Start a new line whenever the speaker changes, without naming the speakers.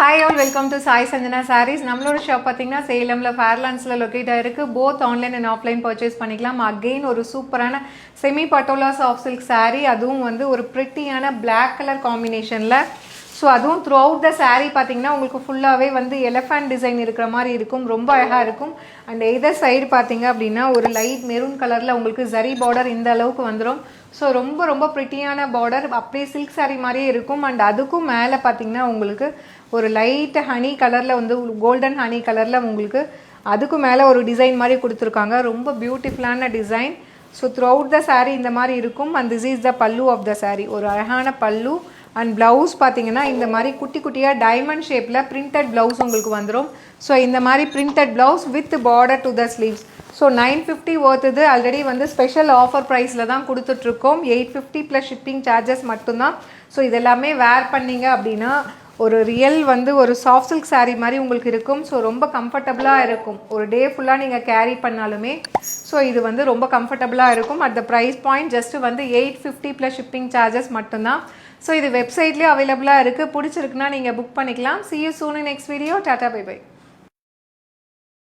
Hi all, welcome to Sai Sanjana Sarees. நம்மளோட shop பார்த்தீங்கன்னா சேலம்ல ஃபேர்லாண்ட்ஸ்ல locate ஆயிருக்கு. Both online and offline purchase பண்ணிக்கலாம். Again ஒரு சூப்பரான semi patola soft silk saree, அதுவும் வந்து ஒரு பிரிட்டியான பிளாக் கலர் காம்பினேஷன்ல. ஸோ அதுவும் த்ரூ அவுட் த saree பார்த்தீங்கன்னா உங்களுக்கு ஃபுல்லாகவே வந்து எலஃபண்ட் டிசைன் இருக்கிற மாதிரி இருக்கும். ரொம்ப அழகாக இருக்கும். அண்ட் எதர் சைடு பார்த்தீங்க அப்படின்னா ஒரு லைட் மெரூன் கலரில் உங்களுக்கு ஜரி பார்டர் இந்த அளவுக்கு வந்துடும். ஸோ ரொம்ப ரொம்ப ப்ரிட்டியான பார்டர், அப்படியே சில்க் saree மாதிரியே இருக்கும். அண்ட் அதுக்கும் மேலே பார்த்தீங்கன்னா உங்களுக்கு ஒரு லைட் ஹனி கலரில் வந்து கோல்டன் ஹனி கலரில் உங்களுக்கு அதுக்கும் மேலே ஒரு டிசைன் மாதிரி கொடுத்துருக்காங்க. ரொம்ப பியூட்டிஃபுல்லான design. So through out the saree இந்த மாதிரி இருக்கும். அண்ட் திஸ் இஸ் த பல்லு ஆஃப் த saree. ஒரு அழகான பல்லு. அண்ட் ப்ளவுஸ் பார்த்தீங்கன்னா இந்த மாதிரி குட்டி குட்டியாக டைமண்ட் ஷேப்பில் பிரிண்டட் ப்ளவுஸ் உங்களுக்கு வந்துடும். ஸோ இந்த மாதிரி printed blouse with border to the sleeves. So 950 ஒர்த்துது. ஆல்ரெடி வந்து ஸ்பெஷல் ஆஃபர் ப்ரைஸில் தான் கொடுத்துட்ருக்கோம். 850 ப்ளஸ் ஷிப்பிங் சார்ஜஸ் மட்டும்தான். ஸோ இதெல்லாமே வேர் பண்ணிங்க அப்படின்னா ஒரு ரியல் வந்து ஒரு சாஃப்ட் சில்க் saree மாதிரி உங்களுக்கு இருக்கும். ஸோ ரொம்ப கம்ஃபர்டபுளாக இருக்கும். ஒரு டே ஃபுல்லாக நீங்கள் கேரி பண்ணாலுமே ஸோ இது வந்து ரொம்ப கம்ஃபர்டபுளாக இருக்கும். At the price point just வந்து 850 ப்ளஸ் ஷிப்பிங் சார்ஜஸ் மட்டும்தான். ஸோ இது வெப்சைட்லேயே அவைலபிளாக இருக்குது. பிடிச்சிருக்குன்னா நீங்கள் புக் பண்ணிக்கலாம். See you soon in next video. Tata, bye bye.